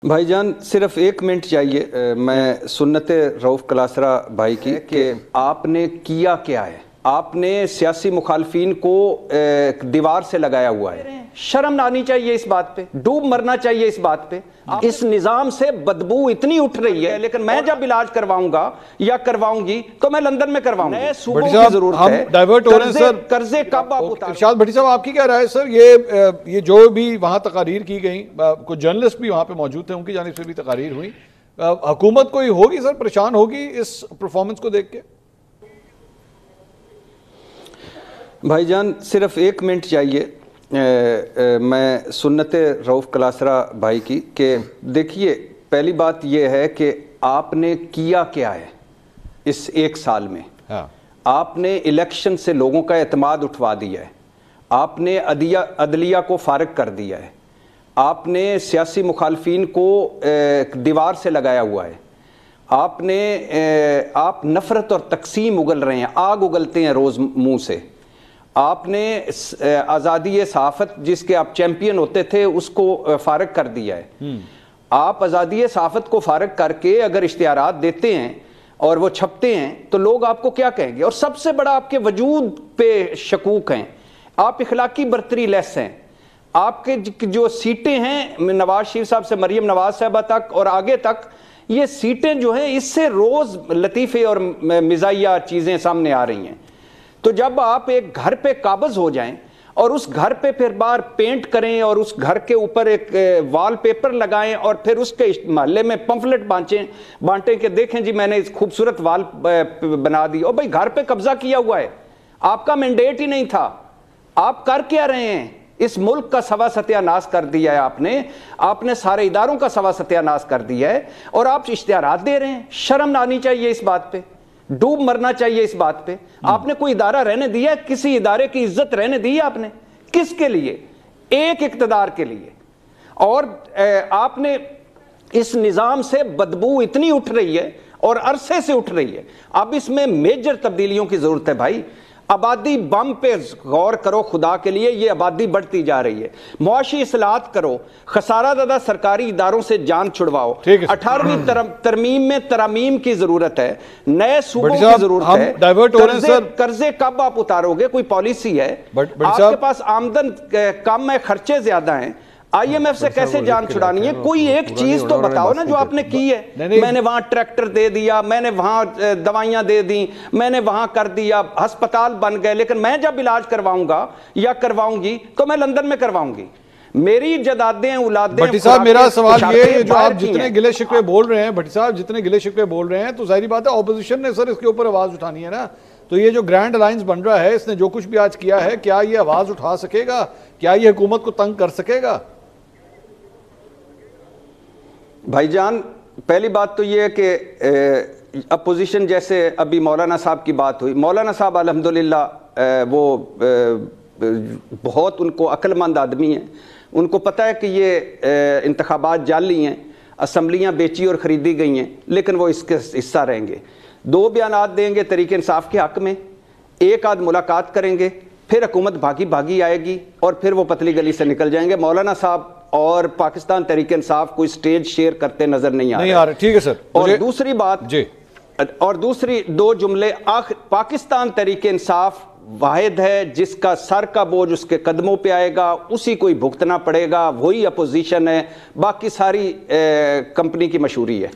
भाई जान सिर्फ एक मिनट चाहिए। मैं सुन्नत रऊफ कलासरा भाई की कि आपने किया क्या है। आपने सियासी मुखालफीन को दीवार से लगाया हुआ है। शर्म ना आनी चाहिए इस बात पे, डूब मरना चाहिए इस बात पे। इस निज़ाम से बदबू इतनी उठ रही है, लेकिन मैं जब इलाज करवाऊंगा या करवाऊंगी तो मैं लंदन में करवाऊंगा। नए सूबों की जरूरत है। डाइवर्ट हो रहे हैं सर। कर्जे कब आप उतारें? इरशाद भट्टी साहब, आपकी क्या राय है सर? ये जो भी वहाँ तकारीर की गई, कुछ जर्नलिस्ट भी वहाँ पे मौजूद थे, उनकी जानिब से भी तकारीर हुई, हुकूमत कोई होगी सर परेशान होगी इस परफॉर्मेंस को देख के? भाईजान सिर्फ एक मिनट चाहिए। मैं सुन्नत रऊफ कलासरा भाई की कि देखिए, पहली बात यह है कि आपने किया क्या है इस एक साल में। हाँ। आपने इलेक्शन से लोगों का एतमाद उठवा दिया है। आपने अदलिया को फारग कर दिया है। आपने सियासी मुखालफीन को दीवार से लगाया हुआ है। आप नफ़रत और तकसीम उगल रहे हैं, आग उगलते हैं रोज़ मुंह से। आपने आज़ादी सहाफ़त जिसके आप चैंपियन होते थे उसको फारग कर दिया है। आप आज़ादी सहाफ़त को फारग करके अगर इश्तिहारात देते हैं और वो छपते हैं तो लोग आपको क्या कहेंगे? और सबसे बड़ा आपके वजूद पे शकूक हैं, आप इखलाकी बरतरी लेस हैं। आपके जो सीटें हैं नवाज शरीफ साहब से मरियम नवाज साहबा तक और आगे तक, ये सीटें जो हैं इससे रोज़ लतीफ़े और मिज़ाहिया चीज़ें सामने आ रही हैं। तो जब आप एक घर पे काबज़ हो जाएं और उस घर पे फिर बार पेंट करें और उस घर के ऊपर एक वॉलपेपर लगाएं और फिर उसके मोहल्ले में पंफलेट बांटें कि देखें जी मैंने इस खूबसूरत वाल बना दी। और भाई घर पे कब्जा किया हुआ है, आपका मैंडेट ही नहीं था। आप कर क्या रहे हैं? इस मुल्क का सवा सत्यानाश कर दिया है आपने सारे इदारों का सवा सत्यानाश कर दिया है और आप इश्तिहारात दे रहे हैं। शर्म ना आनी चाहिए इस बात पे, डूब मरना चाहिए इस बात पे। आपने कोई इदारा रहने दिया? किसी इदारे की इज्जत रहने दी है आपने? किसके लिए? एक इक्तदार के लिए। और आपने इस निज़ाम से बदबू इतनी उठ रही है और अरसे से उठ रही है। अब इसमें मेजर तब्दीलियों की जरूरत है भाई। आबादी बम पे गौर करो खुदा के लिए, ये आबादी बढ़ती जा रही है। मुआशी इस्लाहत करो, खसारा ज़दा सरकारी इदारों से जान छुड़वाओ। 18वीं तरमीम में तरामीम की जरूरत है, नए सूबों की जरूरत है। डाइवर्ट हो रहे हैं सर। कर्जे कब आप उतारोगे? कोई पॉलिसी है? आपके पास आमदन कम है, खर्चे ज्यादा हैं। IMF से कैसे जान छुड़ानी है? कोई एक चीज तो बताओ ना जो आपने की है। मैंने वहां ट्रैक्टर दे दिया, मैंने वहां दवाइयां दे दी, मैंने वहां कर दिया, अस्पताल बन गए, लेकिन मैं जब इलाज करवाऊंगा या करवाऊंगी तो मैं लंदन में करवाऊंगी। मेरी जदादें औलादें। भट्टी साहब, मेरा सवाल ये है, जो आप जितने गिले शिकवे बोल रहे हैं, भट्टी साहब जितने गिले शिकवे बोल रहे हैं, तो जाहिर बात है ऑपोजिशन ने सर इसके ऊपर आवाज उठानी है ना। तो ये जो ग्रैंड अलायंस बन रहा है, इसने जो कुछ भी आज किया है, क्या ये आवाज उठा सकेगा? क्या ये हुकूमत को तंग कर सकेगा? भाईजान पहली बात तो ये है कि अपोजिशन, जैसे अभी मौलाना साहब की बात हुई, मौलाना साहब अल्हम्दुलिल्लाह वो बहुत उनको अक्लमंद आदमी हैं। उनको पता है कि ये इंतखाबात जाली हैं, असम्बलियाँ बेची और ख़रीदी गई हैं, लेकिन वो इसके हिस्सा रहेंगे। 2 बयानात देंगे तरीके इंसाफ के हक़ में, एक आध मुलाकात करेंगे, फिर हुकूमत भागी भागी आएगी और फिर वो पतली गली से निकल जाएंगे। मौलाना साहब और पाकिस्तान तहरीक इंसाफ कोई स्टेज शेयर करते नजर नहीं आ रहे। ठीक है सर। और दूसरी बात जी, और दूसरी 2 जुमले, पाकिस्तान तहरीक इंसाफ वाहिद है जिसका सर का बोझ उसके कदमों पे आएगा, उसी को ही भुगतना पड़ेगा, वही अपोजिशन है। बाकी सारी कंपनी की मशहूरी है।